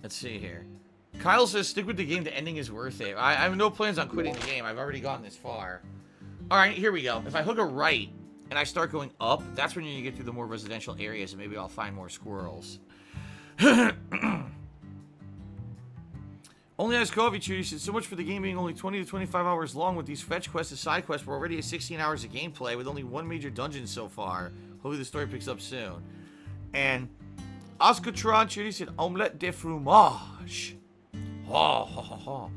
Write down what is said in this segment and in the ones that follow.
Let's see here. Kyle says stick with the game. The ending is worth it. I have no plans on quitting the game. I've already gotten this far. All right, here we go. If I hook a right and I start going up, that's when you get through the more residential areas, and maybe I'll find more squirrels. Only Ice Coffee Chew said so much for the game being only 20 to 25 hours long. With these fetch quests and side quests, we're already at 16 hours of gameplay with only one major dungeon so far. Hopefully the story picks up soon. And Oscatron Chew said omelette de fromage. Ha ha ha ha.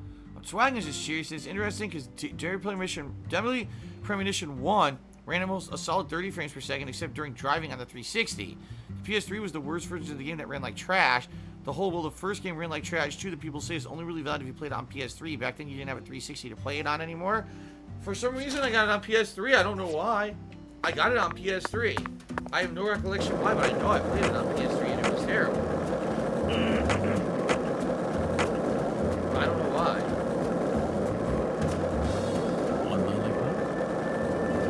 Swang is just serious. It's interesting because Deadly Premonition 1 ran almost a solid 30 frames per second, except during driving on the 360. The PS3 was the worst version of the game that ran like trash. The first game ran like trash too. That people say is only really valid if you played it on PS3. Back then you didn't have a 360 to play it on anymore. For some reason I got it on PS3. I don't know why. I got it on PS3. I have no recollection why, but I know I played it on PS3 and it was terrible. I don't know why. One lollipop.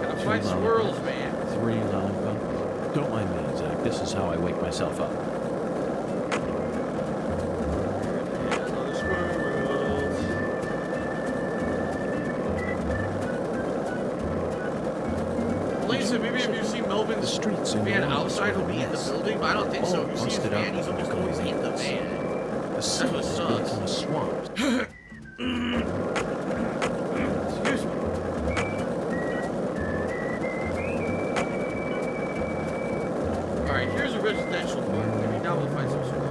Gotta find squirrels, man. 3 lollipops. Don't mind me, Zach. This is how I wake myself up. Maybe if you see Melvin's van outside, he'll be in the building, but I don't think so. If you see his van, he's almost always in the van. That's what sucks. Excuse me. Alright, here's a residential part. Maybe now we'll find some squirrels.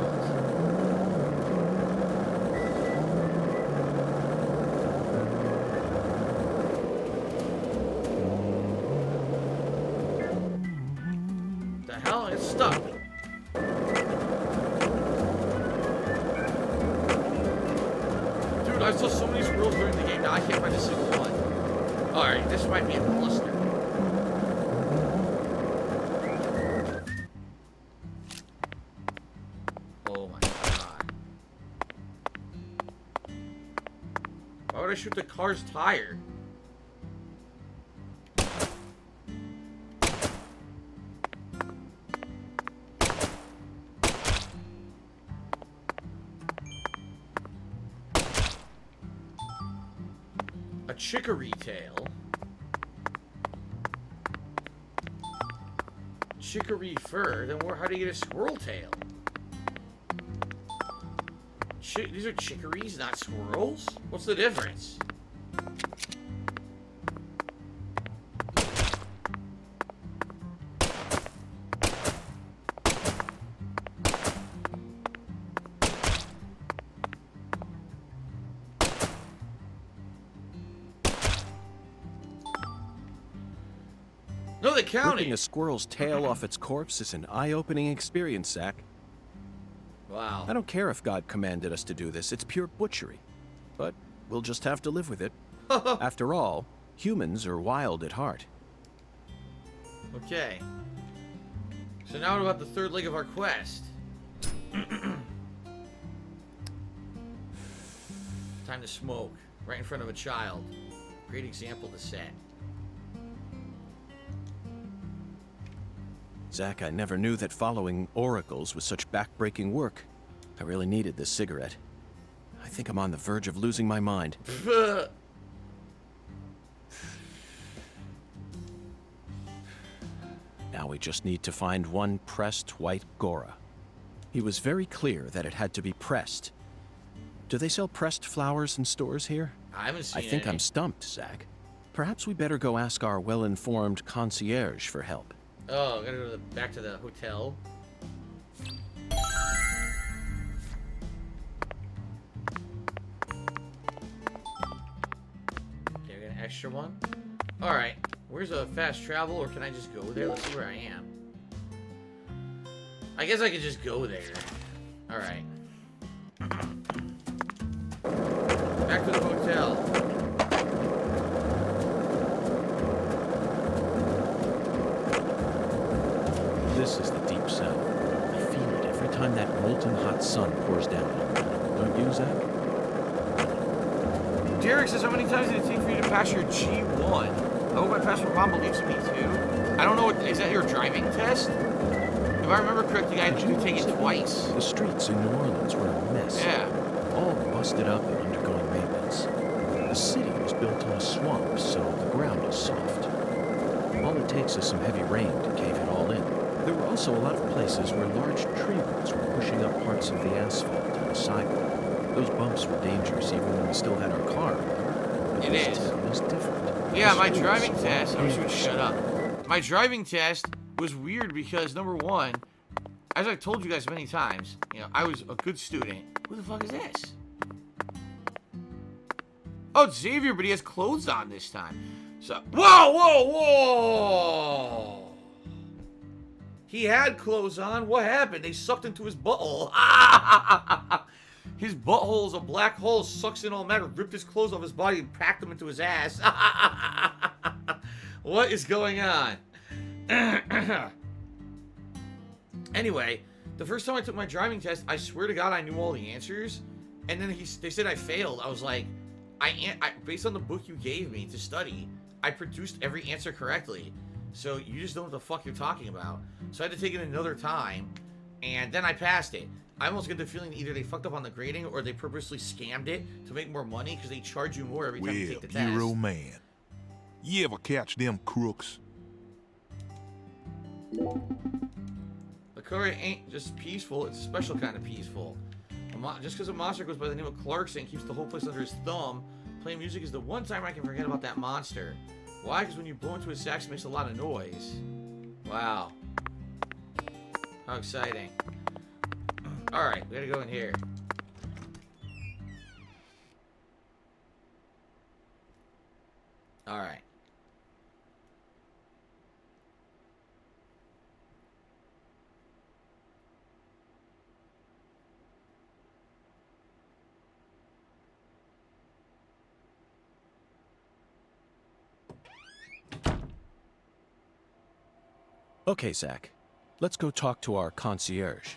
Stuck. Dude, I saw so many squirrels during the game, now I can't find a single one. Alright, this might be a cluster. Oh my god. Why would I shoot the car's tire? Chicory tail. Chicory fur. Then how do you get a squirrel tail? These are chicories, not squirrels? What's the difference? No, the county. Ripping a squirrel's tail off its corpse is an eye-opening experience, Zach. Wow. I don't care if God commanded us to do this. It's pure butchery. But we'll just have to live with it. After all, humans are wild at heart. Okay. So now what about the third leg of our quest? Time to smoke. Right in front of a child. Great example to set. Zach, I never knew that following oracles was such back-breaking work. I really needed this cigarette. I think I'm on the verge of losing my mind. Now we just need to find one pressed white gaura. He was very clear that it had to be pressed. Do they sell pressed flowers in stores here? I haven't seen I think any. I'm stumped, Zach. Perhaps we better go ask our well-informed concierge for help. Oh, I gotta go back to the hotel. Okay, we got an extra one. Alright, where's a fast travel, or can I just go there? Let's see where I am. I guess I could just go there. Alright. Back to the hotel. This is the deep south. I feel it every time that molten hot sun pours down on me. Don't you, Zach? Derek says, how many times did it take for you to pass your G1? I hope my passport mom believes in me too. I don't know, is that your driving test? If I remember correctly, I had to take it twice. The streets in New Orleans were a mess. Yeah. All busted up and undergoing maintenance. The city was built on a swamp, so the ground is soft. All it takes is some heavy rain to cave it all in. There were also a lot of places where large tree roots were pushing up parts of the asphalt and the sidewalk. Those bumps were dangerous even when we still had our car. But this town is different. Yeah, my driving test. I wish you would shut up. My driving test was weird because, number one, as I've told you guys many times, you know, I was a good student. Who the fuck is this? Oh, it's Xavier, but he has clothes on this time. So, whoa! He had clothes on. What happened? They sucked into his butthole. His butthole is a black hole, sucks in all matter, ripped his clothes off his body and packed them into his ass. What is going on? Anyway, the first time I took my driving test, I swear to God I knew all the answers. And then they said I failed. I was like, based on the book you gave me to study, I produced every answer correctly. So you just don't know what the fuck you're talking about. So I had to take it another time, and then I passed it. I almost get the feeling that either they fucked up on the grading or they purposely scammed it to make more money because they charge you more every time you take the test. Bureau man, you ever catch them crooks? The curry ain't just peaceful, it's a special kind of peaceful. Just because a monster goes by the name of Clarkson and keeps the whole place under his thumb, playing music is the one time I can forget about that monster. Why? Because when you blow into his sax, it makes a lot of noise. Wow. How exciting. Alright, we gotta go in here. Alright. Okay, Zach. Let's go talk to our concierge.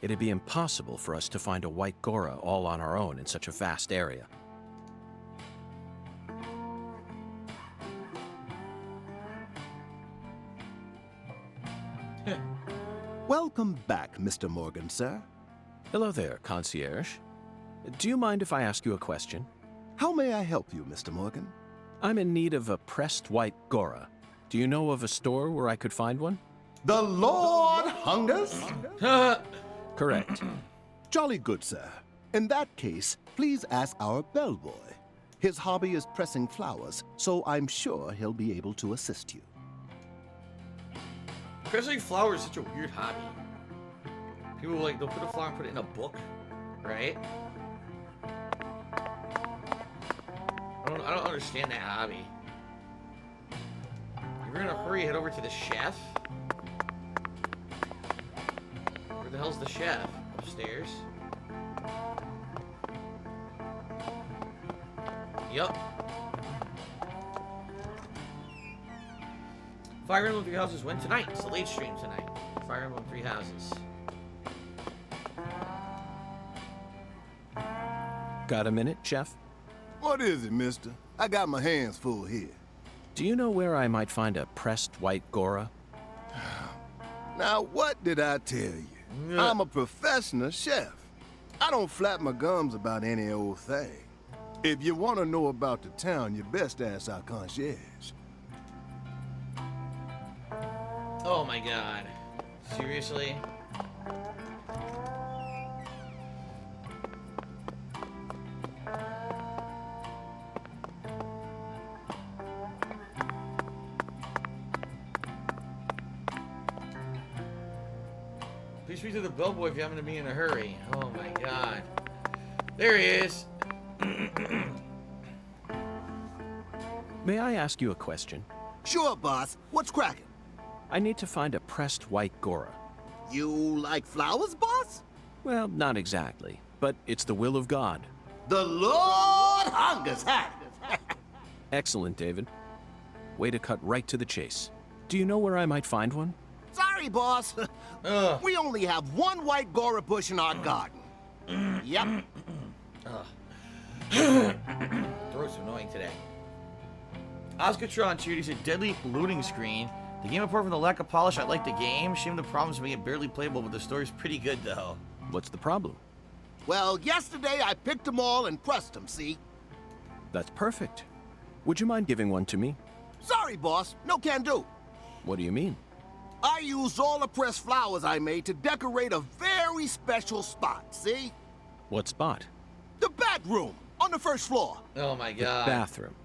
It'd be impossible for us to find a white gaura all on our own in such a vast area. Welcome back, Mr. Morgan, sir. Hello there, concierge. Do you mind if I ask you a question? How may I help you, Mr. Morgan? I'm in need of a pressed white gaura. Do you know of a store where I could find one? The Lord hungers? Correct. Jolly good, sir. In that case, please ask our bellboy. His hobby is pressing flowers, so I'm sure he'll be able to assist you. Pressing flowers is such a weird hobby. People like, they'll put a flower and put it in a book, right? I don't understand that hobby. If you're in a hurry, head over to the chef. Where the hell's the chef? Upstairs? Yup. Fire Emblem Three Houses when? Tonight. It's the late stream tonight. Fire Emblem Three Houses. Got a minute, Chef? What is it, mister? I got my hands full here. Do you know where I might find a pressed white gaura? Now, what did I tell you? I'm a professional chef. I don't flap my gums about any old thing. If you want to know about the town, you best ask our concierge. Oh my god. Seriously? Please speak to the bellboy if you happen to be in a hurry. Oh my god. There he is. May I ask you a question? Sure, boss. What's cracking? I need to find a pressed white gaura. You like flowers, boss? Well, not exactly, but it's the will of God. The Lord hungers, huh? Excellent, David. Way to cut right to the chase. Do you know where I might find one? Sorry, boss. We only have one white gaura bush in our garden. Yep. Throat's annoying today. Oscartron cheered. He said, "Deadly loading screen. The game, apart from the lack of polish, I like the game. Shame the problems make it barely playable, but the story's pretty good, though. What's the problem? Well, yesterday I picked them all and pressed them, see? That's perfect. Would you mind giving one to me? Sorry, boss. No can do. What do you mean? I used all the pressed flowers I made to decorate a very special spot, see? What spot? The bedroom on the first floor. Oh my god. Bathroom.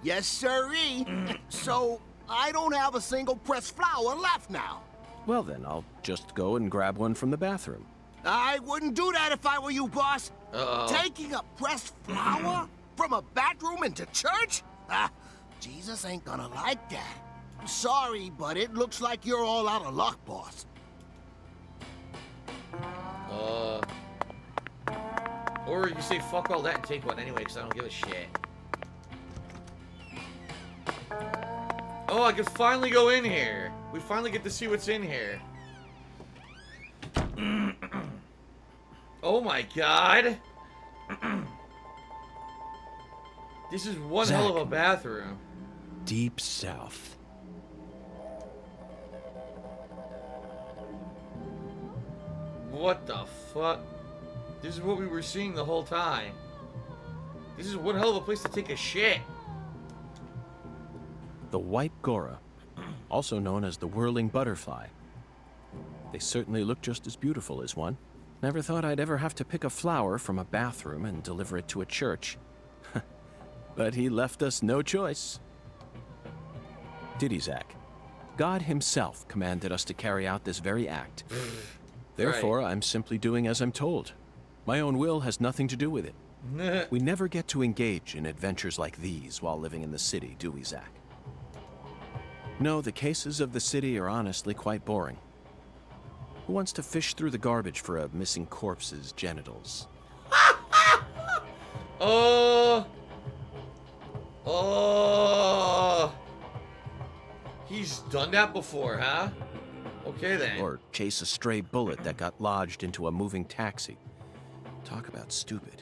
Yes, sirree. So, I don't have a single pressed flower left now. Well then, I'll just go and grab one from the bathroom. I wouldn't do that if I were you, boss. Uh-oh. Taking a pressed flower from a bathroom into church? Ah, Jesus ain't gonna like that. Sorry, but it looks like you're all out of luck, boss. Or you say fuck all that and take one anyway, because I don't give a shit. Oh, I can finally go in here. We finally get to see what's in here. Oh my god. This is one hell of a bathroom. Deep South. What the fuck? This is what we were seeing the whole time. This is one hell of a place to take a shit. The white gaura, also known as the whirling butterfly. They certainly look just as beautiful as one. Never thought I'd ever have to pick a flower from a bathroom and deliver it to a church. But he left us no choice. Did he, Zach? God himself commanded us to carry out this very act. Therefore, I'm simply doing as I'm told. My own will has nothing to do with it. We never get to engage in adventures like these while living in the city, do we, Zach? No, the cases of the city are honestly quite boring. Who wants to fish through the garbage for a missing corpse's genitals? He's done that before, huh? Okay then. Or chase a stray bullet that got lodged into a moving taxi. Talk about stupid.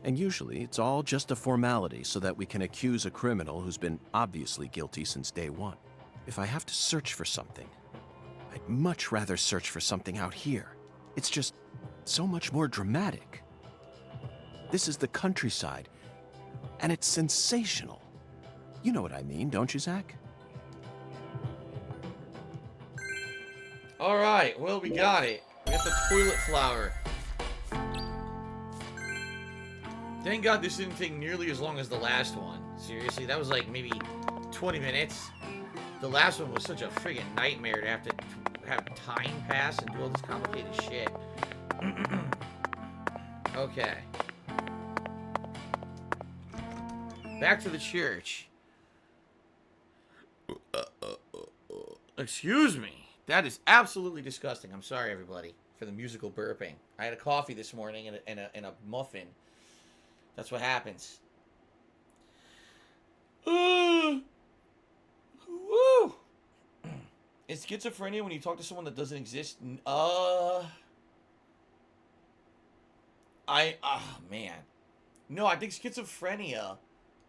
And usually, it's all just a formality so that we can accuse a criminal who's been obviously guilty since day one. If I have to search for something, I'd much rather search for something out here. It's just so much more dramatic. This is the countryside, and it's sensational. You know what I mean, don't you, Zach? Alright, well, we got it. We got the toilet flower. Thank God this didn't take nearly as long as the last one. Seriously, that was like maybe 20 minutes. The last one was such a friggin' nightmare to have time pass and do all this complicated shit. Okay. Back to the church. Excuse me. That is absolutely disgusting. I'm sorry, everybody, for the musical burping. I had a coffee this morning and a muffin. That's what happens. Woo! Is schizophrenia when you talk to someone that doesn't exist? Man. No, I think schizophrenia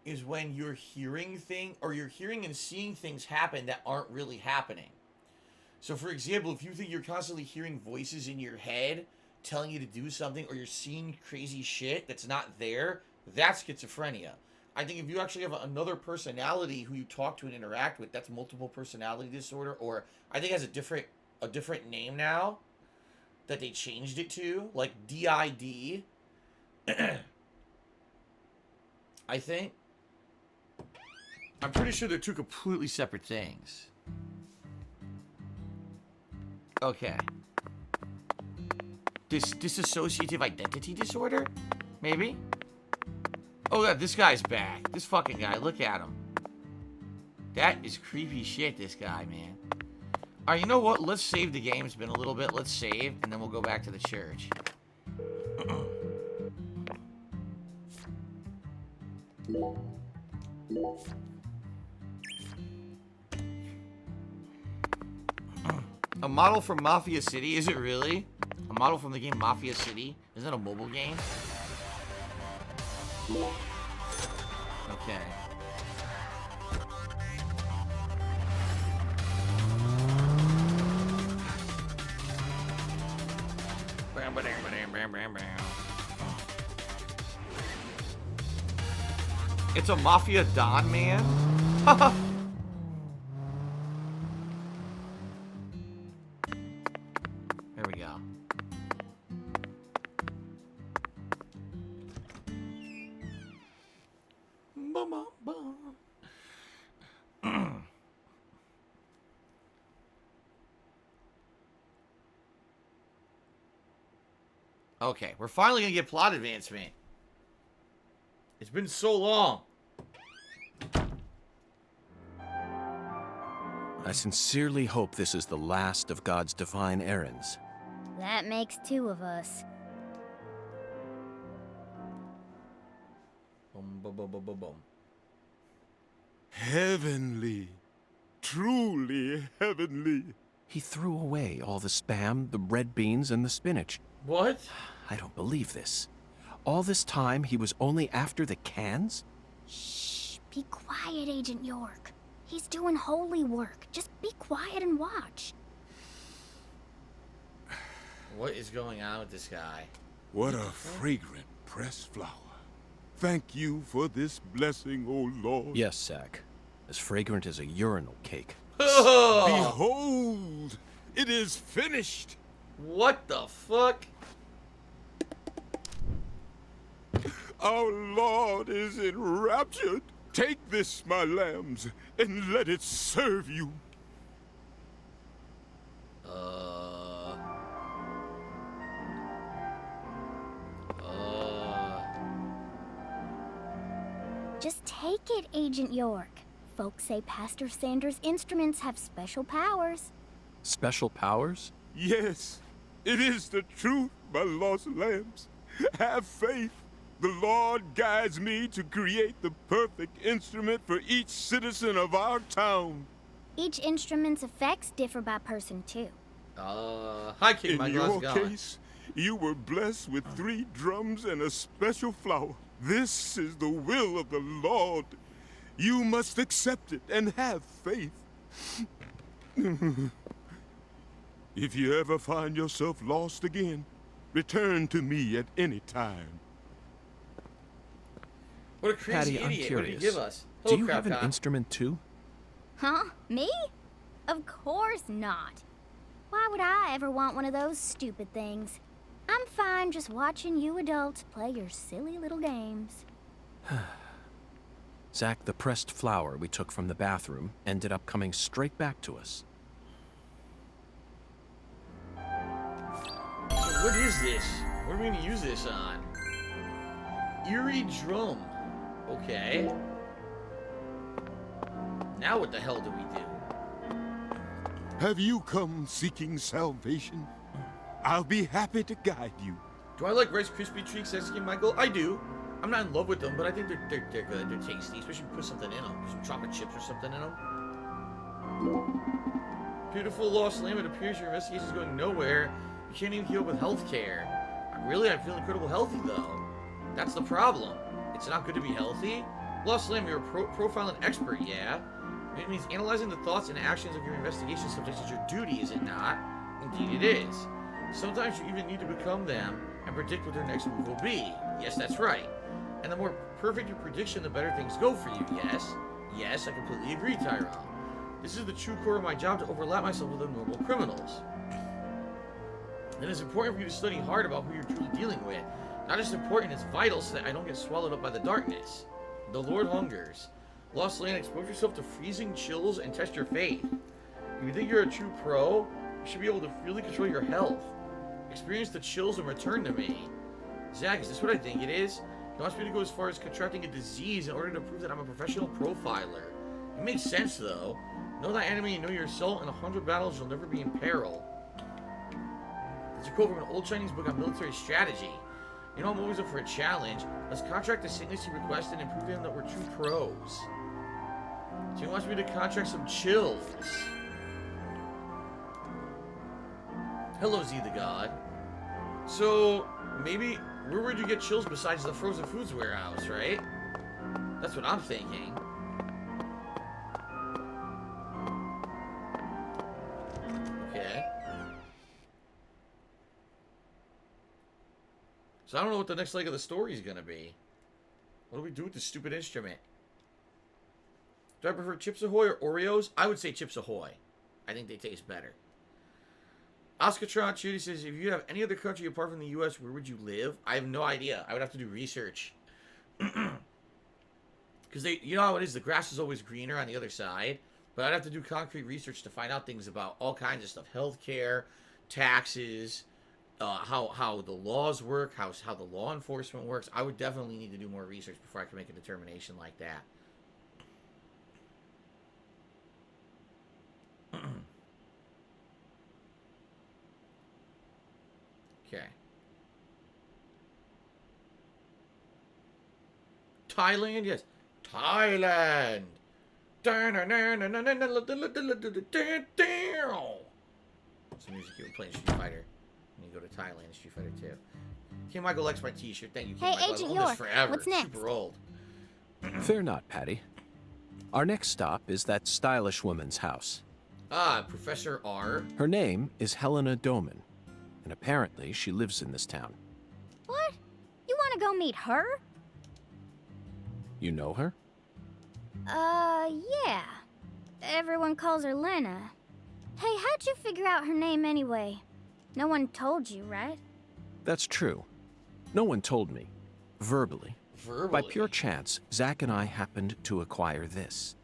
is when you're hearing you're hearing and seeing things happen that aren't really happening. So, for example, if you think you're constantly hearing voices in your head telling you to do something, or you're seeing crazy shit that's not there, that's schizophrenia. I think if you actually have another personality who you talk to and interact with, that's multiple personality disorder, or I think it has a different name now that they changed it to, like DID. I think. I'm pretty sure they're two completely separate things. Okay. Dissociative identity disorder? Maybe? Oh, yeah, this guy's back. This fucking guy, look at him. That is creepy shit, this guy, man. Alright, you know what? Let's save the game. It's been a little bit. Let's save, and then we'll go back to the church. A model from Mafia City? Is it really? A model from the game Mafia City? Isn't that a mobile game? Okay. It's a Mafia Don man? There we go. Okay, we're finally gonna get plot advancement. It's been so long. I sincerely hope this is the last of God's divine errands. That makes 2 of us. Boom, boom, boom, boom, boom, boom. Heavenly. Truly heavenly. He threw away all the spam, the red beans, and the spinach. What? I don't believe this. All this time, he was only after the cans? Shh, be quiet, Agent York. He's doing holy work. Just be quiet and watch. What is going on with this guy? What a fragrant pressed flower. Thank you for this blessing, O Lord. Yes, Zach. As fragrant as a urinal cake. Behold, it is finished. What the fuck? Our Lord is enraptured. Take this, my lambs, and let it serve you. Just take it, Agent York. Folks say Pastor Sanders' instruments have special powers. Special powers? Yes, it is the truth, my lost lambs. Have faith. The Lord guides me to create the perfect instrument for each citizen of our town. Each instrument's effects differ by person, too. Hi, King. My In glass your gone. case, you were blessed with 3 drums and a special flower. This is the will of the Lord. You must accept it and have faith. If you ever find yourself lost again, return to me at any time. What a crazy Patty, I'm idiot. What did he curious. give us? Do Hello, you crap have an cop. instrument too? Huh? Me? Of course not. Why would I ever want one of those stupid things? I'm fine just watching you adults play your silly little games. Zach, the pressed flower we took from the bathroom ended up coming straight back to us. So what is this? What are we going to use this on? Eerie drum. Okay. Now what the hell do we do? Have you come seeking salvation? I'll be happy to guide you. Do I like Rice Krispie treats, asking Michael? I do. I'm not in love with them, but I think they're good. They're tasty, especially if you put something in them. Some chocolate chips or something in them. Beautiful lost lamb, it appears your investigation is going nowhere. You can't even heal with health care. Really, I feel incredible healthy, though. That's the problem. It's not good to be healthy. Lost lamb, you're a profiling expert, yeah? It means analyzing the thoughts and actions of your investigation subjects is your duty, is it not? Indeed it is. Sometimes you even need to become them and predict what their next move will be. Yes, that's right. And the more perfect your prediction, the better things go for you, yes? Yes, I completely agree, Tyrone. This is the true core of my job, to overlap myself with the normal criminals. And it's important for you to study hard about who you're truly dealing with. Not just important, it's vital so that I don't get swallowed up by the darkness. The Lord hungers. Lost Land, expose yourself to freezing chills and test your faith. If you think you're a true pro, you should be able to freely control your health. Experience the chills and return to me. Zach, is this what I think it is? He wants me to go as far as contracting a disease in order to prove that I'm a professional profiler. It makes sense, though. Know thy enemy and know your soul. In 100 battles, you'll never be in peril. It's a quote from an old Chinese book on military strategy. You know, I'm always up for a challenge. Let's contract the sickness he requested and prove to him that we're true pros. So he wants me to contract some chills. Hello, Z the God. So, maybe, where would you get chills besides the frozen foods warehouse, right? That's what I'm thinking. Okay. So I don't know what the next leg of the story is going to be. What do we do with this stupid instrument? Do I prefer Chips Ahoy or Oreos? I would say Chips Ahoy. I think they taste better. Oscatron Judy says, if you have any other country apart from the U.S., where would you live? I have no idea. I would have to do research. Because you know how it is, the grass is always greener on the other side. But I'd have to do concrete research to find out things about all kinds of stuff. Healthcare, taxes, how the laws work, how the law enforcement works. I would definitely need to do more research before I can make a determination like that. Okay. Thailand, yes. Thailand. Some music you were playing Street Fighter. And you go to Thailand, Street Fighter 2. King Michael likes my t-shirt. Thank you, King Hey, Michael. Agent I've owned this York, forever. what's It's next? super old. Fear not, Patty. Our next stop is that stylish woman's house. Ah, Professor R. Her name is Helena Dauman, and apparently she lives in this town. What? You want to go meet her? You know her? Yeah. Everyone calls her Lena. Hey, how'd you figure out her name anyway? No one told you, right? That's true. No one told me. Verbally. By pure chance, Zach and I happened to acquire this.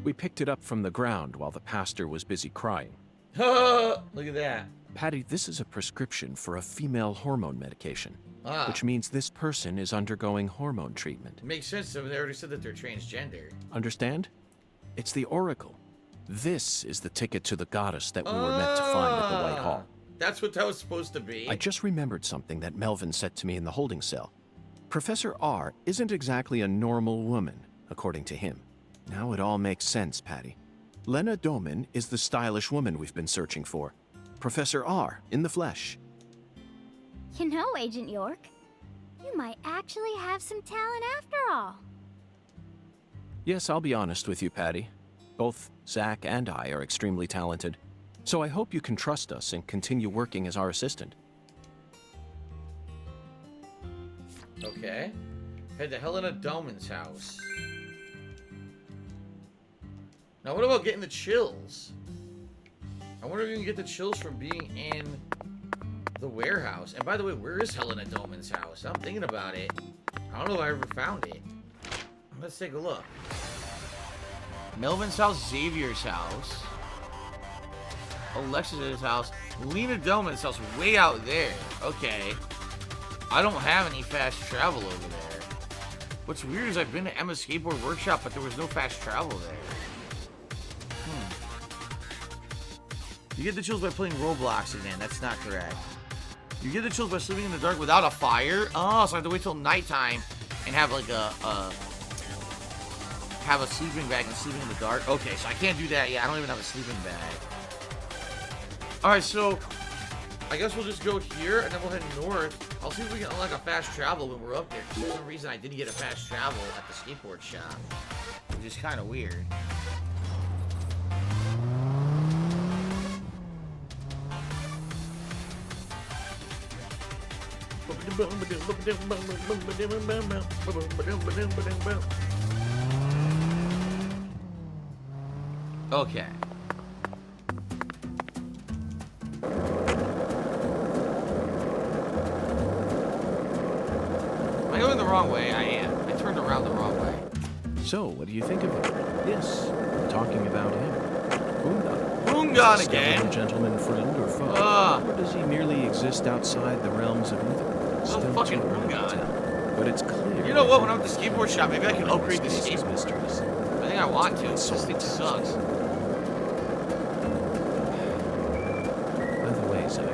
We picked it up from the ground while the pastor was busy crying. Look at that. Patty, this is a prescription for a female hormone medication, Ah. which means this person is undergoing hormone treatment. Makes sense. So they already said that they're transgender. Understand? It's the Oracle. This is the ticket to the goddess that we were meant to find at the White Hall. That's what that was supposed to be. I just remembered something that Melvin said to me in the holding cell. Professor R isn't exactly a normal woman, according to him. Now it all makes sense, Patty. Lena Dauman is the stylish woman we've been searching for. Professor R, in the flesh. You know, Agent York, you might actually have some talent after all. Yes, I'll be honest with you, Patty. Both Zach and I are extremely talented. So I hope you can trust us and continue working as our assistant. Okay. Head to Helena Dauman's house. Now, what about getting the chills? I wonder if you can get the chills from being in the warehouse. And by the way, where is Helena Dauman's house? I'm thinking about it. I don't know if I ever found it. Let's take a look. Melvin's house, Xavier's house, Alexis's house, Lena Dauman's house, way out there. Okay. I don't have any fast travel over there. What's weird is I've been to Emma's skateboard workshop, but there was no fast travel there. You get the chills by playing Roblox again. That's not correct. You get the chills by sleeping in the dark without a fire. Oh, so I have to wait till nighttime and have like have a sleeping bag and sleeping in the dark. Okay, so I can't do that yet. I don't even have a sleeping bag. All right, so I guess we'll just go here and then we'll head north. I'll see if we can unlock a fast travel when we're up there. For some reason, I didn't get a fast travel at the skateboard shop, which is kind of weird. Okay. Am I going the wrong way? I am. I turned around the wrong way. So, what do you think of it? Yes, we're talking about him. Hungan Is he a again. skeleton gentleman, friend, or foe? Or does he merely exist outside the realms of either? Oh, fucking too early to Hungan. tell. But it's clear. You know what? When I'm at the skateboard shop, maybe I can upgrade the Space is skateboard. mysteries. I think I want to. This thing sucks. By the way, Zach,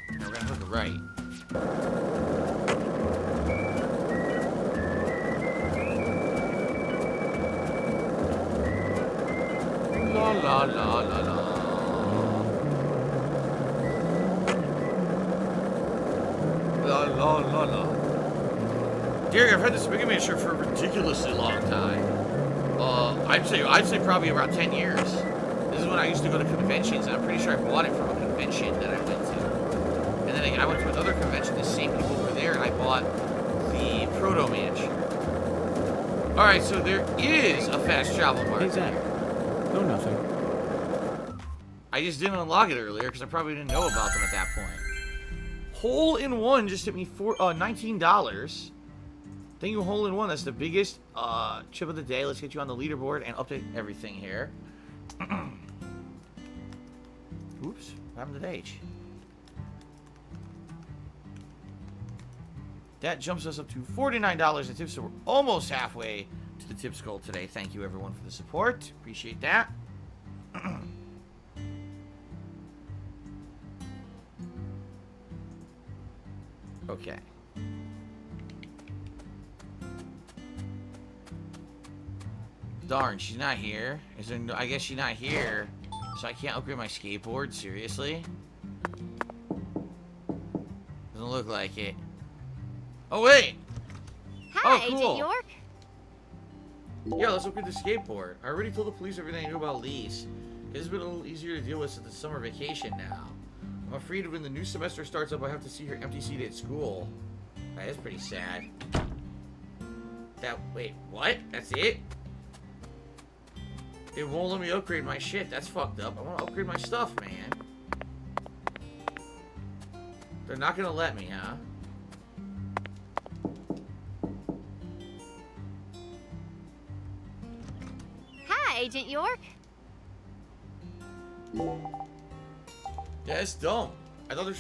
Now we're gonna hook it right. La la la la la. La la la la. Derek, I've had this Mega Man shirt for a ridiculously long time. I'd say probably about 10 years. This is when when I used to go to conventions, and I'm pretty sure I bought it from a convention that I went to. And then I went to another convention, the same people were there, and I bought the Proto Mansion. Alright, so there is a fast travel mark. Hey, Zach. No, nothing. I just didn't unlock it earlier because I probably didn't know about them at that point. Hole in One just hit me for $19. Thank you, Hole in One. That's the biggest chip of the day. Let's get you on the leaderboard and update everything here. Oops, what happened to the H? That jumps us up to $49 in tips, so we're almost halfway to the tips goal today. Thank you, everyone, for the support. Appreciate that. Okay. Darn, she's not here. Is there no, I guess she's not here, so I can't upgrade my skateboard. Seriously? Doesn't look like it. Oh wait! Hi, Oh, cool. Agent York. Yeah, let's upgrade the skateboard. I already told the police everything I knew about Lise. It's been a little easier to deal with since the summer vacation now. I'm afraid when the new semester starts up, I have to see her empty seat at school. That is pretty sad. Wait, what? That's it? It won't let me upgrade my shit. That's fucked up. I want to upgrade my stuff, man. They're not gonna let me, huh? Hi, Agent York. Yeah, it's dumb. I thought she's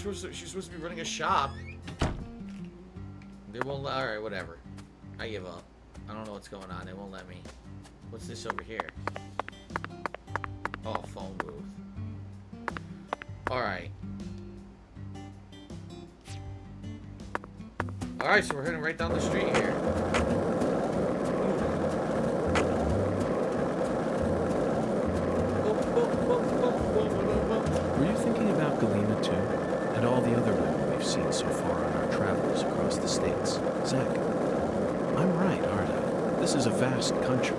supposed to be running a shop. They won't let. Alright, whatever. I give up. I don't know what's going on. They won't let me. What's this over here? Oh, phone booth. Alright. Alright, so we're heading right down the street here. Were you thinking about Galena too? And all the other women we've seen so far on our travels across the states? Zach, I'm right, aren't I? This is a vast country.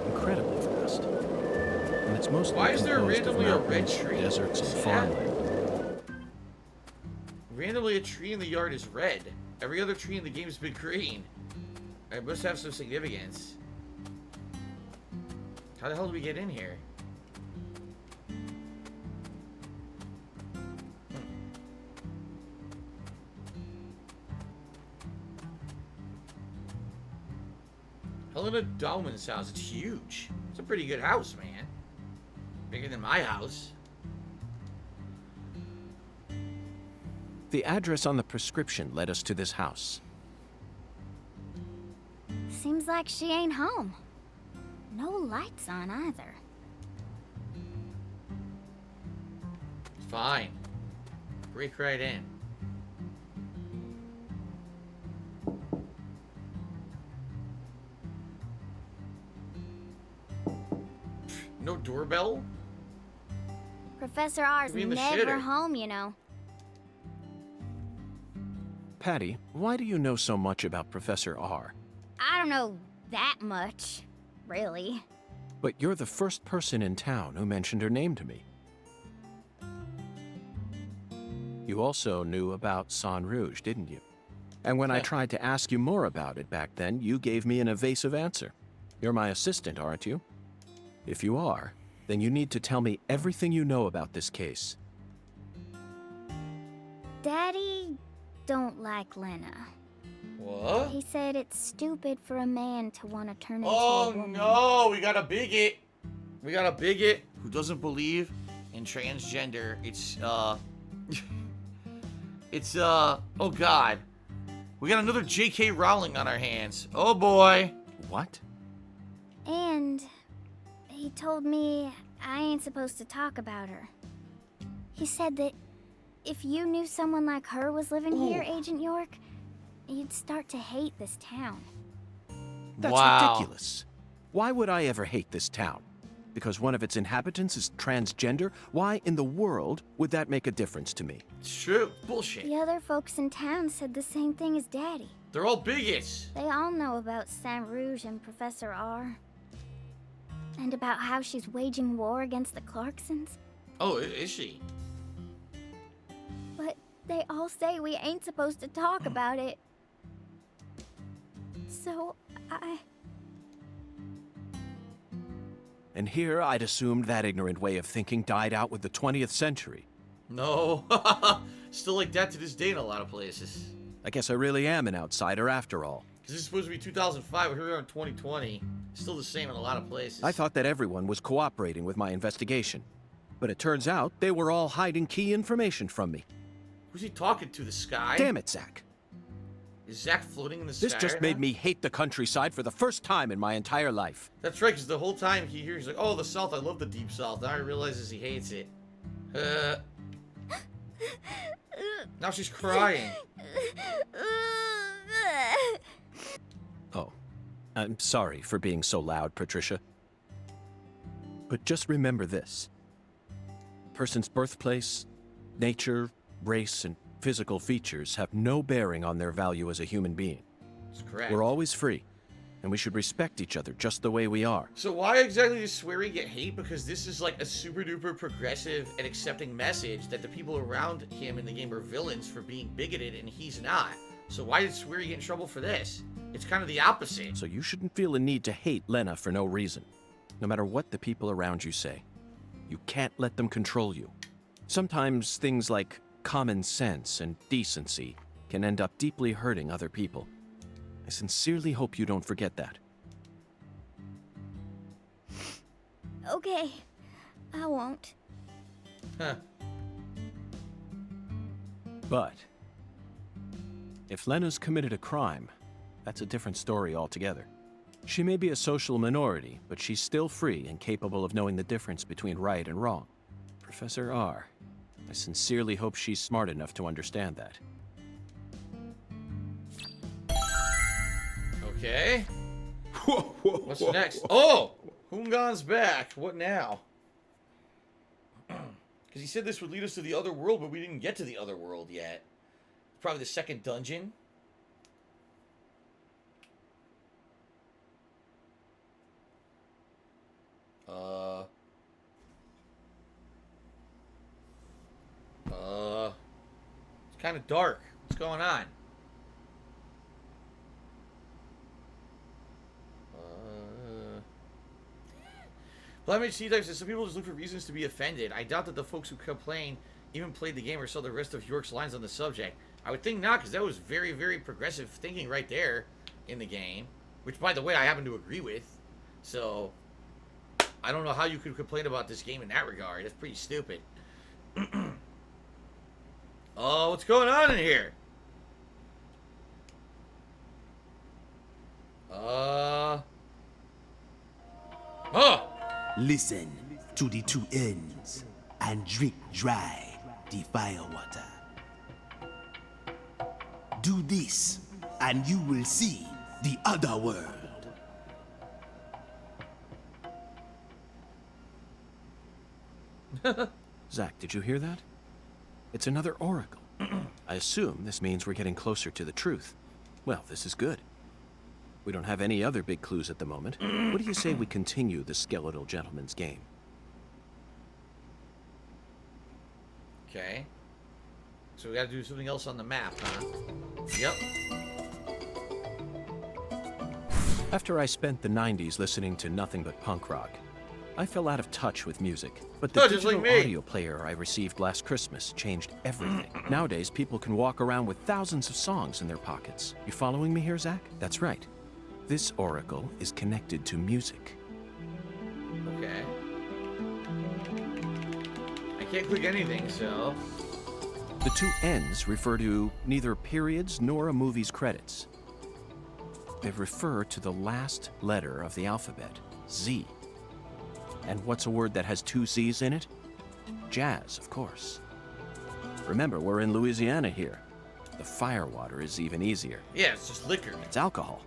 Incredibly vast. And it's mostly Why is there composed of randomly a red mountains, tree? deserts, and Sad. farmland. Randomly, a tree in the yard is red. Every other tree in the game has been green. It must have some significance. How the hell do we get in here? Helena Dauman's house. It's huge. It's a pretty good house, man. Bigger than my house. The address on the prescription led us to this house. Seems like she ain't home. No lights on either. Fine. Break right in. No doorbell? Professor R's Could be in the never shitter. home, you know. Patty, why do you know so much about Professor R? I don't know that much, really. But you're the first person in town who mentioned her name to me. You also knew about San Rouge, didn't you? And when I Yeah. tried to ask you more about it back then, you gave me an evasive answer. You're my assistant, aren't you? If you are, then you need to tell me everything you know about this case. Daddy don't like Lena. What? He said it's stupid for a man to want to turn into a Oh woman. no, we got a bigot. We got a bigot who doesn't believe in transgender. Oh god. We got another J.K. Rowling on our hands. Oh boy. What? And he told me I ain't supposed to talk about her. He said that if you knew someone like her was living here, Agent York, you'd start to hate this town. That's Wow. ridiculous. Why would I ever hate this town? Because one of its inhabitants is transgender? Why in the world would that make a difference to me? It's true. Bullshit. The other folks in town said the same thing as Daddy. They're all bigots. They all know about Saint Rouge and Professor R. And about how she's waging war against the Clarksons. Oh, is she? But they all say we ain't supposed to talk about it. So, And here I'd assumed that ignorant way of thinking died out with the 20th century. No. Still like that to this day in a lot of places. I guess I really am an outsider after all. Because this is supposed to be 2005, but here we are in 2020. Still the same in a lot of places. I thought that everyone was cooperating with my investigation. But it turns out they were all hiding key information from me. Who's he talking to? The sky? Damn it, Zach. Is Zach floating in the sky? This just right made now? me hate the countryside for the first time in my entire life. That's right, because the whole time he hears, like, oh, the South, I love the Deep South. Now he realizes he hates it. Now she's crying. Oh, I'm sorry for being so loud, Patricia. But just remember this. A person's birthplace, nature, race, and physical features have no bearing on their value as a human being. That's correct. We're always free, and we should respect each other just the way we are. So why exactly does Sweary get hate? Because this is like a super duper progressive and accepting message that the people around him in the game are villains for being bigoted and he's not. So why did Sweary get in trouble for this? It's kind of the opposite. So you shouldn't feel a need to hate Lena for no reason, no matter what the people around you say. You can't let them control you. Sometimes things like common sense and decency can end up deeply hurting other people. I sincerely hope you don't forget that. Okay, I won't. Huh. But if Lena's committed a crime, that's a different story altogether. She may be a social minority, but she's still free and capable of knowing the difference between right and wrong. Professor R, I sincerely hope she's smart enough to understand that. Okay. What's next? Oh! Hungan's back. What now? Because he said this would lead us to the other world, but we didn't get to the other world yet. Probably the second dungeon. It's kind of dark. What's going on? BlameHC type says some people just look for reasons to be offended. I doubt that the folks who complain even played the game or saw the rest of York's lines on the subject. I would think not, because that was very, very progressive thinking right there in the game. Which, by the way, I happen to agree with. So, I don't know how you could complain about this game in that regard. It's pretty stupid. Oh, what's going on in here? Listen to the two ends and drink dry the firewater. Do this and you will see the other world. Zach, did you hear that? It's another oracle. I assume this means we're getting closer to the truth. Well, this is good. We don't have any other big clues at the moment. What do you say we continue the skeletal gentleman's game? Okay. So we gotta do something else on the map, huh? Yep. After I spent the 90s listening to nothing but punk rock, I fell out of touch with music. But the Oh, just digital like me. audio player I received last Christmas changed everything. Nowadays, people can walk around with thousands of songs in their pockets. You following me here, Zach? That's right. This oracle is connected to music. Okay. I can't click anything, so... The two ends refer to neither periods nor a movie's credits. They refer to the last letter of the alphabet, Z. And what's a word that has two Z's in it? Jazz, of course. Remember, we're in Louisiana here. The firewater is even easier. Yeah, it's just liquor. It's alcohol.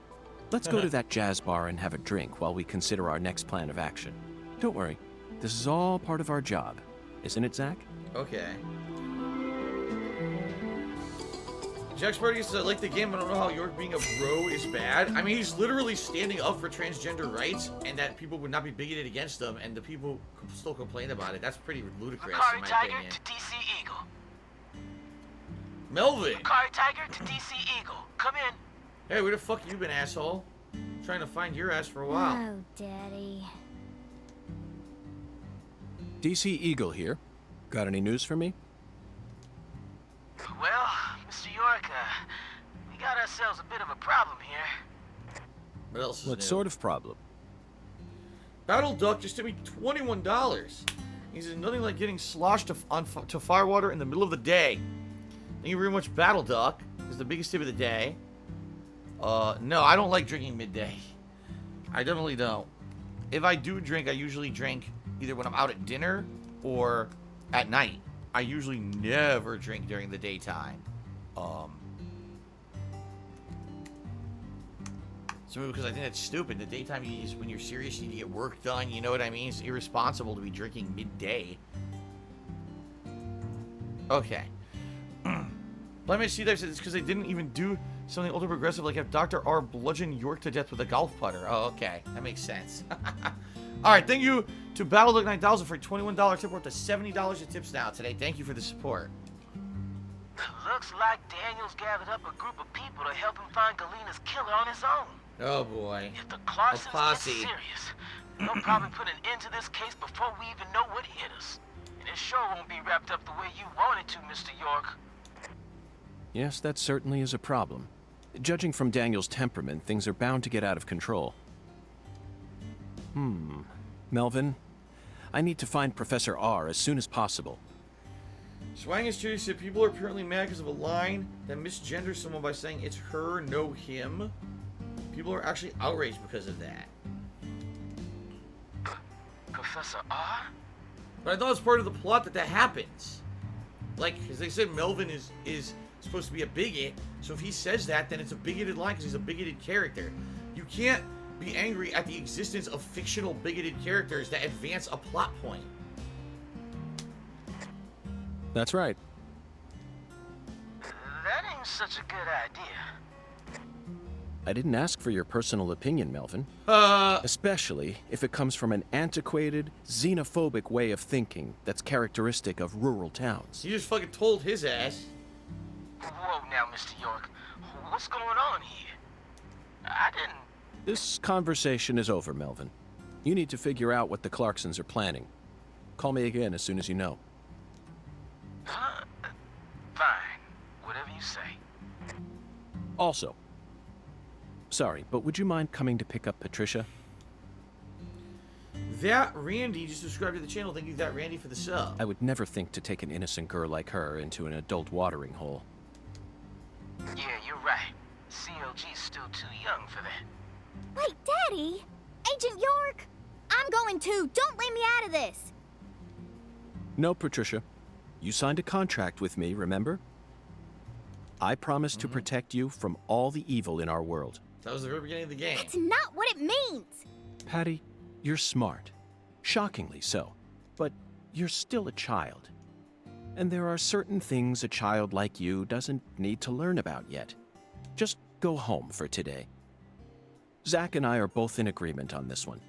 Let's go to that jazz bar and have a drink while we consider our next plan of action. Don't worry, this is all part of our job. Isn't it, Zach? Okay. Jack Sparty says, I like the game, I don't know how York being a bro is bad. I mean, he's literally standing up for transgender rights, and that people would not be bigoted against them, and the people still complain about it. That's pretty ludicrous, in my Tiger opinion. to DC Eagle. Melvin! Akari Tiger to DC Eagle. Come in. Hey, where the fuck you been, asshole? I'm trying to find your ass for a while. Oh, Daddy. DC Eagle here. Got any news for me? Well, Mr. York, we got ourselves a bit of a problem here. What else is What new? sort of problem? Battle Duck just took me $21. He says, nothing like getting sloshed to firewater in the middle of the day. Thank you very much, Battle Duck. Is the biggest tip of the day. No, I don't like drinking midday. I definitely don't. If I do drink, I usually drink either when I'm out at dinner or at night. I usually never drink during the daytime. So because I think that's stupid. The daytime is when you're serious, you need to get work done. You know what I mean? It's irresponsible to be drinking midday. Okay. Let me see there. It's because they didn't even do something ultra progressive like have Dr. R bludgeon York to death with a golf putter. Oh, okay. That makes sense. All right. Thank you to BattleDuck 9000 for a $21 tip. We're up to $70 in tips now today. Thank you for the support. Looks like Daniel's gathered up a group of people to help him find Galena's killer on his own. Oh, boy. If the Clarksons get posse. serious, they'll probably put an end to this case before we even know what hit us. And it sure won't be wrapped up the way you want it to, Mr. York. Yes, that certainly is a problem. Judging from Daniel's temperament, things are bound to get out of control. Melvin, I need to find Professor R as soon as possible. Swang is curious if people are apparently mad because of a line that misgenders someone by saying it's her, no him. People are actually outraged because of that. Professor R? But I thought it was part of the plot that happens. Like, as they said, Melvin is supposed to be a bigot, so if he says that, then it's a bigoted line because he's a bigoted character. You can't be angry at the existence of fictional bigoted characters that advance a plot point. That's right. That ain't such a good idea. I didn't ask for your personal opinion, Melvin. Especially if it comes from an antiquated, xenophobic way of thinking that's characteristic of rural towns. You just fucking told his ass. Whoa now, Mr. York. What's going on here? I didn't... This conversation is over, Melvin. You need to figure out what the Clarksons are planning. Call me again as soon as you know. Huh? Fine. Whatever you say. Also, sorry, but would you mind coming to pick up Patricia? That Randy just subscribed to the channel. Thank you, That Randy, for the sub. I would never think to take an innocent girl like her into an adult watering hole. Yeah, you're right. CLG's still too young for that. Wait, Daddy! Agent York! I'm going too. Don't leave me out of this. No, Patricia. You signed a contract with me, remember? I promise to protect you from all the evil in our world. That was the very beginning of the game. That's not what it means. Patty, you're smart. Shockingly so. But you're still a child. And there are certain things a child like you doesn't need to learn about yet. Just go home for today. Zach and I are both in agreement on this one.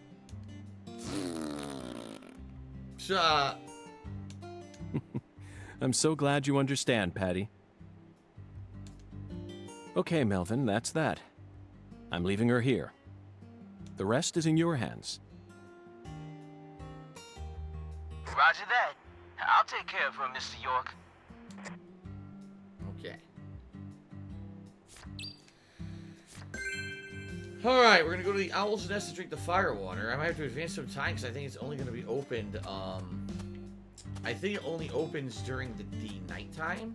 I'm so glad you understand, Patty. Okay, Melvin, that's that. I'm leaving her here. The rest is in your hands. Roger that. I'll take care of her, Mr. York. Okay. Alright, we're gonna go to the Owl's Nest to drink the fire water. I might have to advance some time because I think it's only gonna be opened, I think it only opens during the nighttime.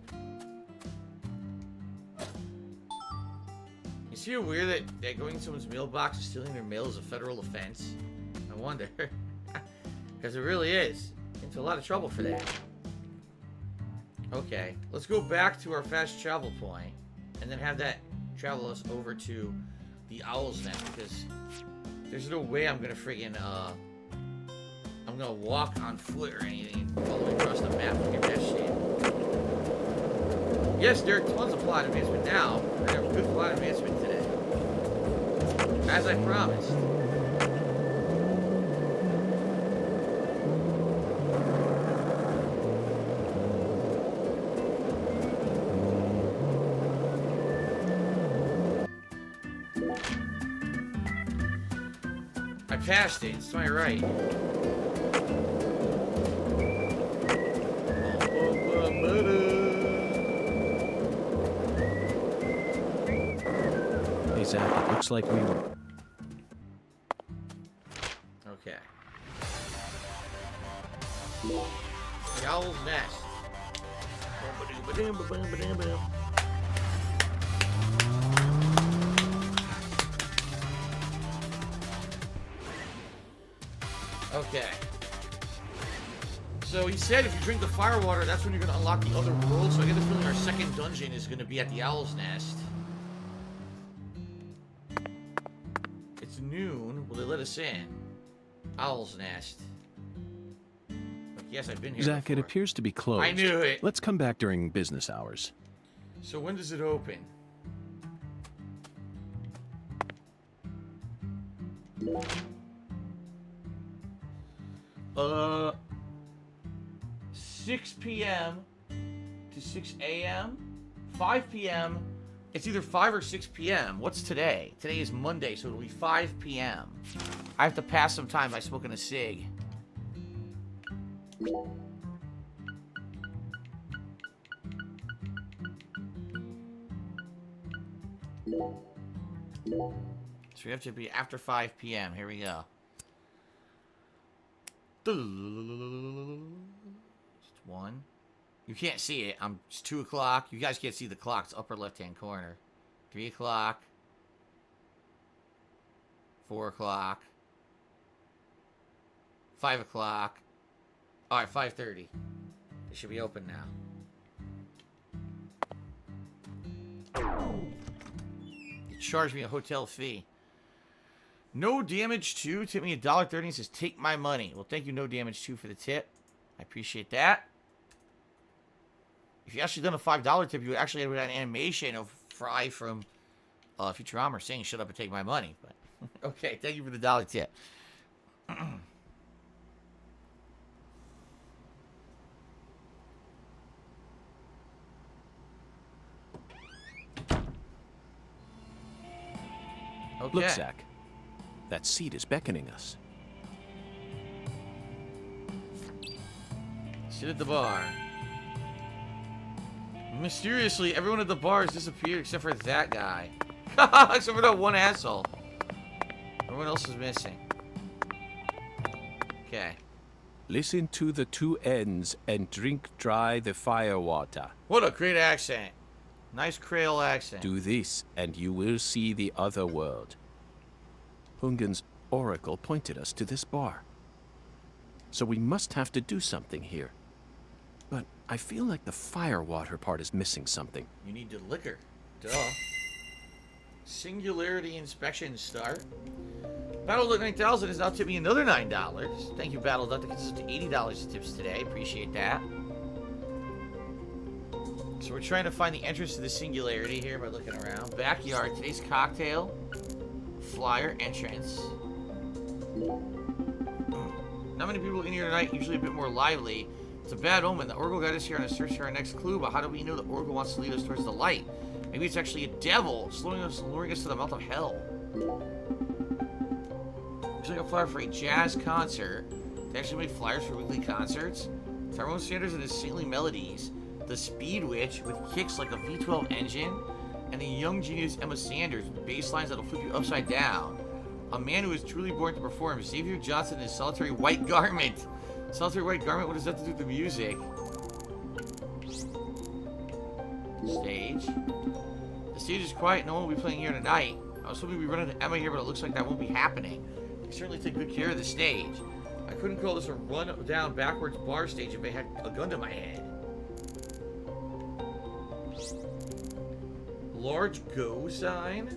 You see how weird that going to someone's mailbox and stealing their mail is a federal offense? I wonder. Because it really is. Into a lot of trouble for that. Okay, let's go back to our fast travel point and then have that travel us over to the Owl's Nest because there's no way I'm gonna friggin' I'm gonna walk on foot or anything all the way across the map to get that shit. Yes, there are tons of plot advancement now. We're gonna have good plot advancement today. As I promised. I passed it. It's to my right. Hey, Zach, it looks like we were... Okay. The Owl's Nest. Okay. So he said if you drink the fire water, that's when you're going to unlock the other world. So I get the feeling our second dungeon is going to be at the Owl's Nest. It's noon. Will they let us in? Owl's Nest. Yes, I've been here Zach, before. it appears to be closed. I knew it. Let's come back during business hours. So when does it open? Uh, 6 p.m. to 6 a.m. 5 p.m. It's either 5 or 6 p.m. What's today? Today is Monday, so it'll be 5 p.m. I have to pass some time by smoking a cig. So we have to be after 5 p.m. Here we go. It's 1. You can't see it. It's 2 o'clock. You guys can't see the clock. It's upper left-hand corner. 3 o'clock. 4 o'clock. 5 o'clock. All right, 5:30. It should be open now. You charged me a hotel fee. No Damage 2 tipped me $1.30 and says, take my money. Well, thank you, No Damage 2, for the tip. I appreciate that. If you actually done a $5 tip, you would actually have an animation of Fry from Futurama saying, shut up and take my money. But okay, thank you for the $1 tip. Okay. Look, Zach. That seat is beckoning us. Sit at the bar. Mysteriously, everyone at the bar has disappeared except for that guy. Except for that one asshole. Everyone else is missing. Okay. Listen to the 2 ends and drink dry the fire water. What a great accent. Nice Creole accent. Do this, and you will see the other world. Hungan's oracle pointed us to this bar. So we must have to do something here. But I feel like the fire water part is missing something. You need the liquor. Duh. Singularity inspection start. BattleDuck 9000 is now tipping me another $9. Thank you, BattleDuck. That gets us up to $80 in tips today. Appreciate that. So we're trying to find the entrance to the Singularity here by looking around. Backyard. Today's cocktail. Flyer entrance. Not many people in here tonight. Usually a bit more lively. It's a bad omen. The Oracle got us here on a search for our next clue, but how do we know the Oracle wants to lead us towards the light? Maybe it's actually a devil luring us to the mouth of hell. Looks like a flyer for a jazz concert. They actually make flyers for weekly concerts. Tyrone Sanders and his saintly melodies. The Speed Witch with kicks like a V12 engine. And the young genius Emma Sanders with bass lines that'll flip you upside down. A man who is truly born to perform. Xavier Johnson in his solitary white garment. Solitary white garment, what does that have to do with the music? Stage. The stage is quiet, no one will be playing here tonight. I was hoping we'd run into Emma here, but it looks like that won't be happening. They certainly take good care of the stage. I couldn't call this a run down backwards bar stage if I had a gun to my head. Large go sign.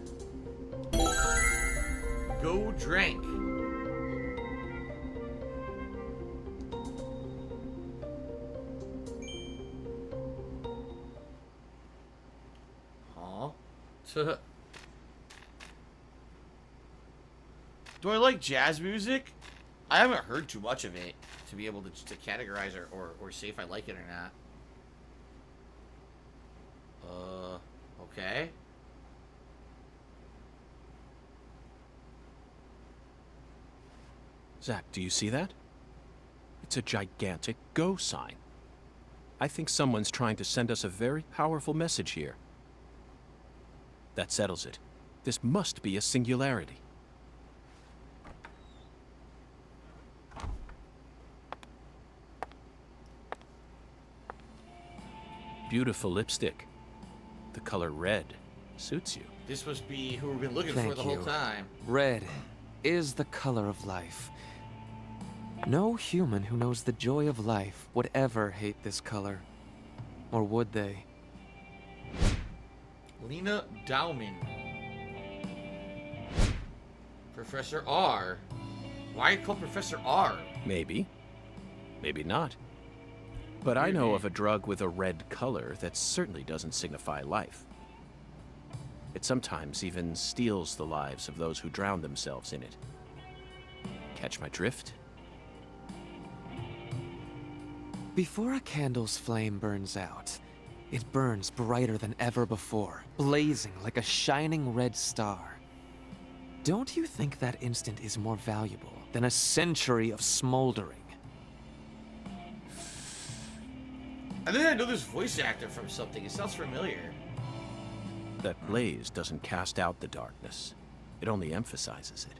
Go drink. Do I like jazz music? I haven't heard too much of it to be able to categorize or say if I like it or not. Okay. Zach, do you see that? It's a gigantic go sign. I think someone's trying to send us a very powerful message here. That settles it. This must be a singularity. Beautiful lipstick. The color red suits you. This must be who we've been looking Thank for the whole you. time. Red is the color of life. No human who knows the joy of life would ever hate this color. Or would they? Lena Dauman. Professor R. Why call Professor R? Maybe. Maybe not. But I know of a drug with a red color that certainly doesn't signify life. It sometimes even steals the lives of those who drown themselves in it. Catch my drift? Before a candle's flame burns out, it burns brighter than ever before, blazing like a shining red star. Don't you think that instant is more valuable than a century of smoldering? I think I know this voice actor from something. It sounds familiar. That blaze doesn't cast out the darkness. It only emphasizes it.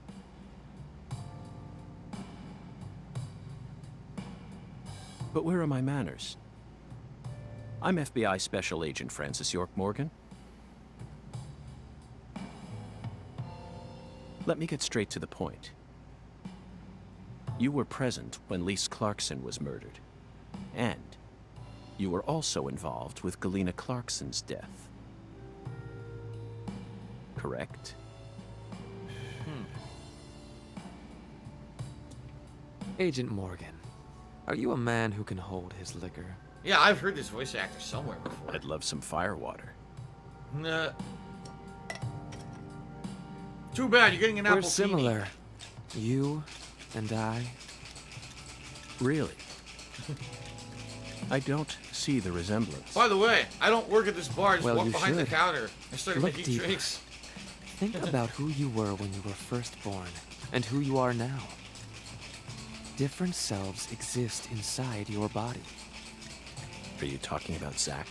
But where are my manners? I'm FBI Special Agent Francis York Morgan. Let me get straight to the point. You were present when Lise Clarkson was murdered. And you were also involved with Galena Clarkson's death. Correct? Agent Morgan, are you a man who can hold his liquor? Yeah, I've heard this voice actor somewhere before. I'd love some firewater. Nah. Too bad, you're getting an apple. We're similar. You and I. Really? I don't see the resemblance. By the way, I don't work at this bar. I just Well, walk you behind the should. counter and started Look making deeper. drinks. Think about who you were when you were first born, and who you are now. Different selves exist inside your body. Are you talking about Zach?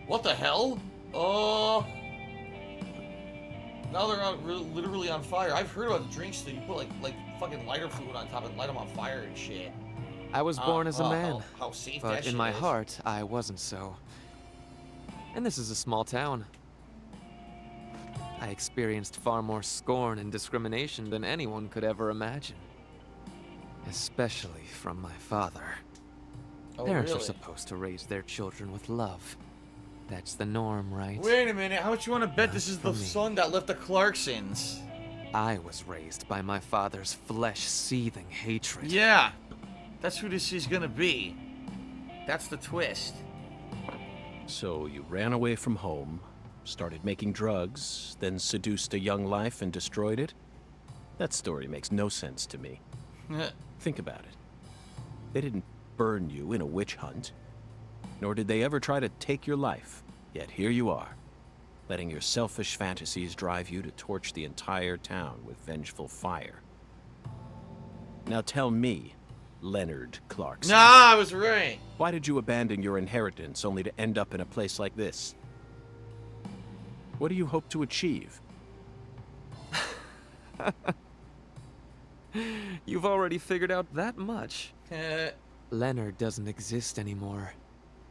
What the hell? Now they're literally on fire. I've heard about the drinks that you put like fucking lighter fluid on top and light them on fire and shit. I was born as a man, How safe that but shit in my is. heart, I wasn't so. And this is a small town. I experienced far more scorn and discrimination than anyone could ever imagine. Especially from my father. Oh, Parents really? are supposed to raise their children with love. That's the norm, right? Wait a minute, how much you want to bet Not this is for the me. son that left the Clarksons? I was raised by my father's flesh-seething hatred. Yeah, that's who this is gonna be. That's the twist. So you ran away from home, started making drugs, then seduced a young life and destroyed it? That story makes no sense to me. Think about it. They didn't burn you in a witch hunt, nor did they ever try to take your life. Yet here you are, letting your selfish fantasies drive you to torch the entire town with vengeful fire. Now tell me, Leonard Clarkson. Nah, I was right. Why did you abandon your inheritance only to end up in a place like this? What do you hope to achieve? You've already figured out that much. Eh, Leonard doesn't exist anymore.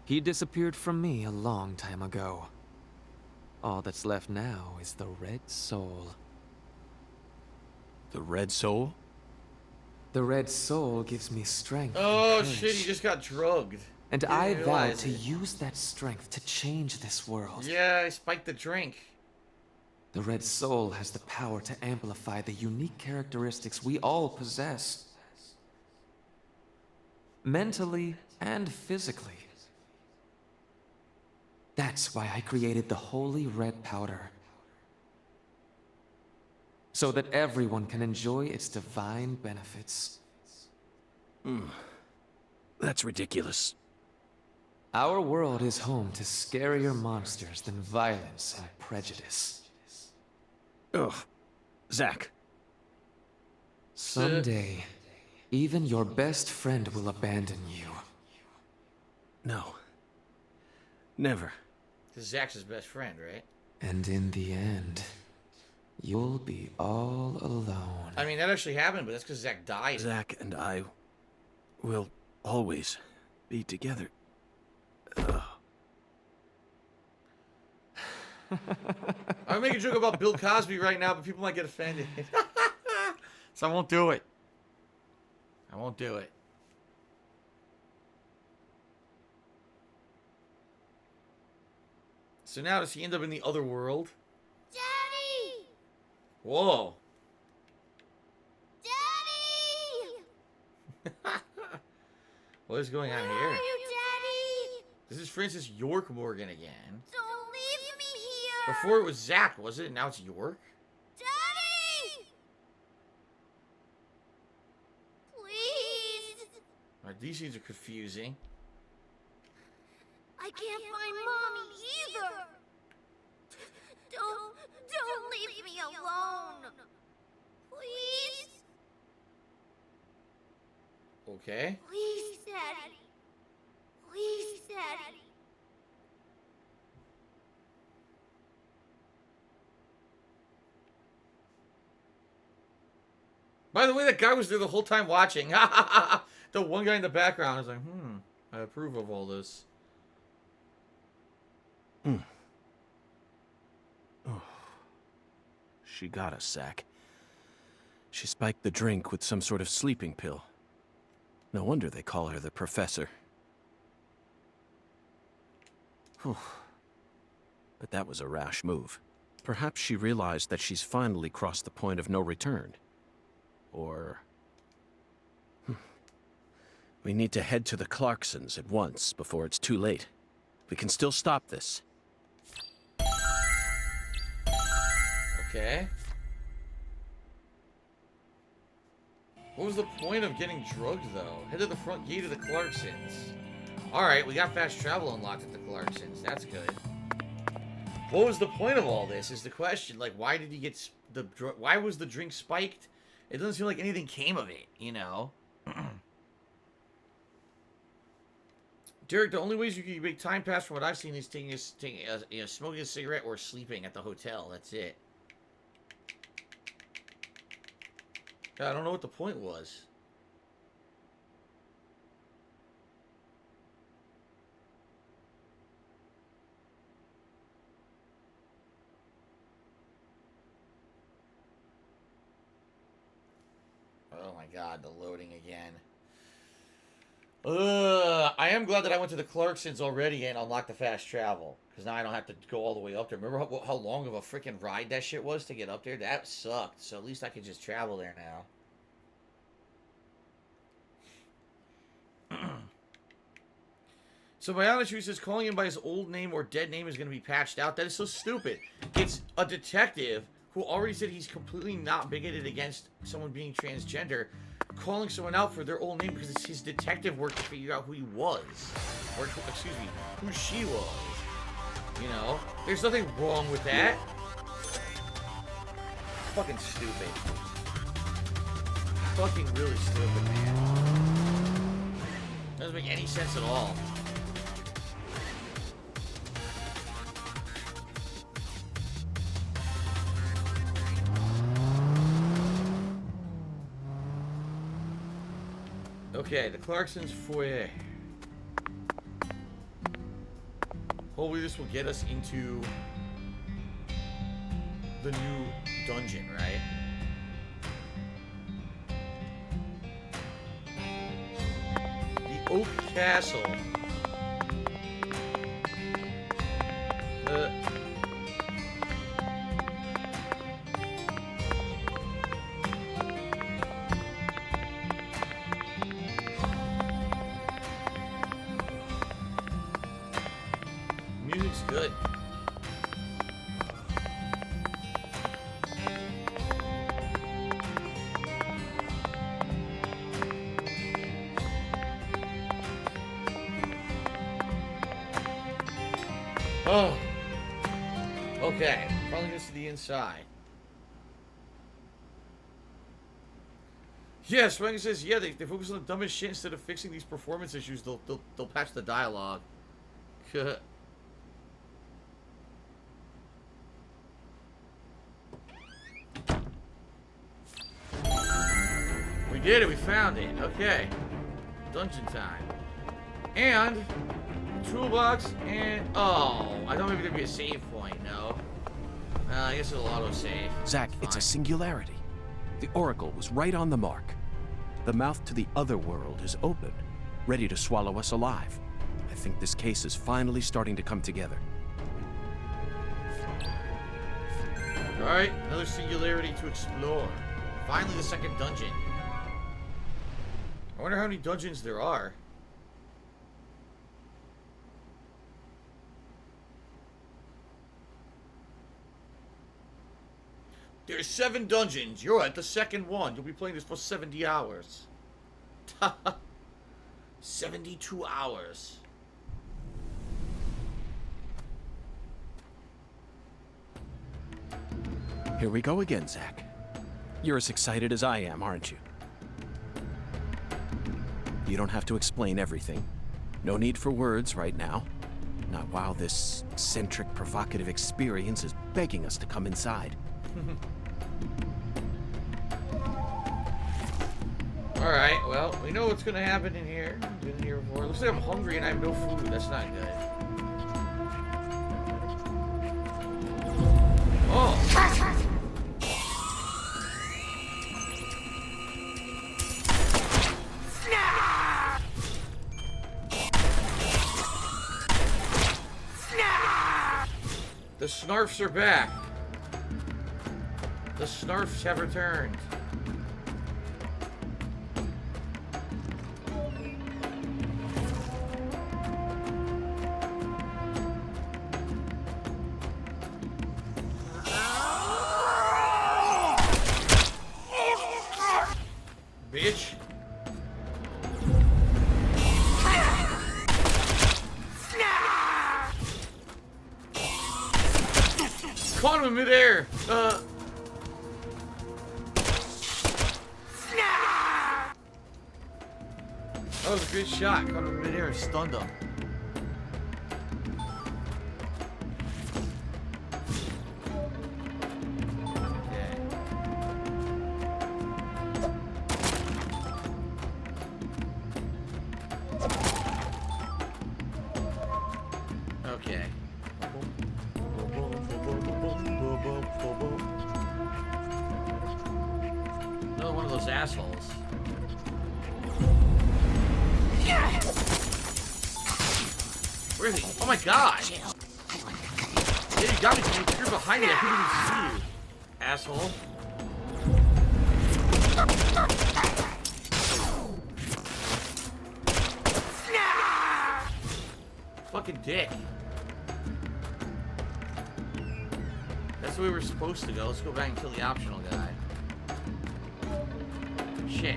He disappeared from me a long time ago. All that's left now is the Red Soul. The Red Soul? The Red Soul gives me strength. oh and shit, courage. he just got drugged. And Didn't I vow realize to it. use that strength to change this world. Yeah, I spiked the drink. The Red Soul has the power to amplify the unique characteristics we all possess. Mentally and physically. That's why I created the Holy Red Powder. So that everyone can enjoy its divine benefits. That's ridiculous. Our world is home to scarier monsters than violence and prejudice. Ugh. Zach. Someday, even your best friend will abandon you. No. Never. Because Zach's his best friend, right? And in the end, you'll be all alone. I mean, that actually happened, but that's because Zach died. Zach and I will always be together. I'm making a joke about Bill Cosby right now, but people might get offended. So I won't do it. I won't do it. So now does he end up in the other world? Daddy! Whoa. Daddy! What is going on Where here? are you, Daddy? This is Francis York Morgan again. Don't leave me here! Before it was Zach, was it? And now it's York? Daddy! Please! Alright, these scenes are confusing. I can't find Mommy either! Don't leave me alone! Please? Okay. Please, Daddy. Please, Daddy. By the way, that guy was there the whole time watching. The one guy in the background is like, I approve of all this. Oh. She got us, Zach. She spiked the drink with some sort of sleeping pill. No wonder they call her the Professor. Whew. But that was a rash move. Perhaps she realized that she's finally crossed the point of no return. Or... We need to head to the Clarksons at once before it's too late. We can still stop this. Okay. What was the point of getting drugged, though? Head to the front gate of the Clarksons. Alright, we got fast travel unlocked at the Clarksons. That's good. What was the point of all this is the question. Like, why did he get why was the drink spiked? It doesn't seem like anything came of it, you know? Derek, the only ways you can make time pass from what I've seen is smoking a cigarette or sleeping at the hotel. That's it. God, I don't know what the point was. Oh my god, the loading again. I am glad that I went to the Clarksons already and unlocked the fast travel. Because now I don't have to go all the way up there. Remember how long of a freaking ride that shit was to get up there? That sucked. So at least I can just travel there now. So Bionichu says calling him by his old name or dead name is going to be patched out. That is so stupid. It's a detective who already said he's completely not bigoted against someone being transgender, calling someone out for their old name because it's his detective work to figure out who he was. Or, excuse me, who she was. You know? There's nothing wrong with that. Fucking stupid. Fucking really stupid, man. Doesn't make any sense at all. Okay, the Clarksons foyer. Hopefully this will get us into the new dungeon, right? The Oak Castle. Oh. Okay. Finally gets to the inside. Yeah, Swank says, yeah, they focus on the dumbest shit instead of fixing these performance issues. They'll patch the dialogue. We did it. We found it. Okay. Dungeon time. And toolbox and I thought maybe there'd be a save point. No. I guess it'll auto save. Zack, it's a singularity. The Oracle was right on the mark. The mouth to the other world is open, ready to swallow us alive. I think this case is finally starting to come together. Alright, another singularity to explore. Finally the second dungeon. I wonder how many dungeons there are. There's 7 dungeons. You're at the second one. You'll be playing this for 70 hours. 72 hours. Here we go again, Zack. You're as excited as I am, aren't you? You don't have to explain everything. No need for words right now. Not while this eccentric, provocative experience is begging us to come inside. Alright, well, we know what's gonna happen in here. Been in here before. Looks like I'm hungry and I have no food. That's not good. Oh! The Snarfs are back. The Snarfs have returned. Bitch. Caught him in midair. That was a good shot. Caught him in midair and stunned him. Okay. Another one of those assholes. Where is he? Oh my god! Yeah, you got me. You're behind me. I couldn't even see you. Asshole. Fucking dick. That's the way we're supposed to go. Let's go back and kill the optional guy. Shit.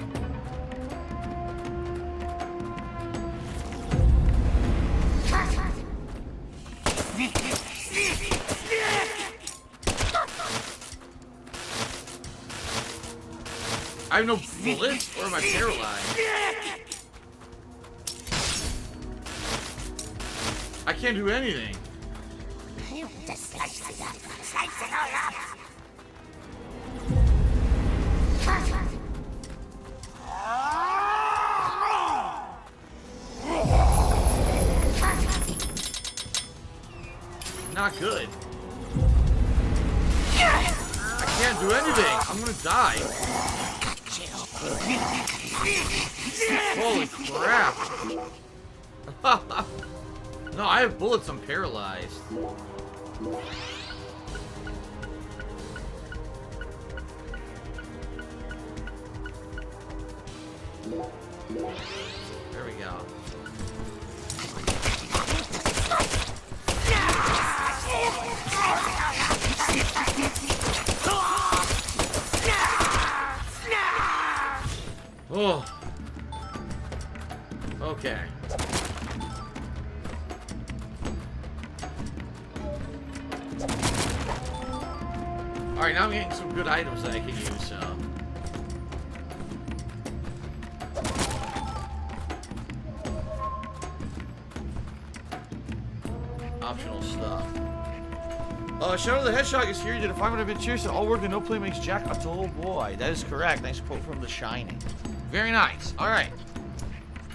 I have no bullets, or am I paralyzed? I can't do anything. Not good. I can't do anything. I'm gonna die. Holy crap. No, I have bullets. I'm paralyzed. There we go. Oh. Okay. Alright, now I'm getting some good items that I can use, so. Optional stuff. Shadow the Hedgehog is here. You did a 500-bit cheers to all work and no play makes Jack a dull boy. That is correct. Nice quote from The Shining. Very nice. Alright.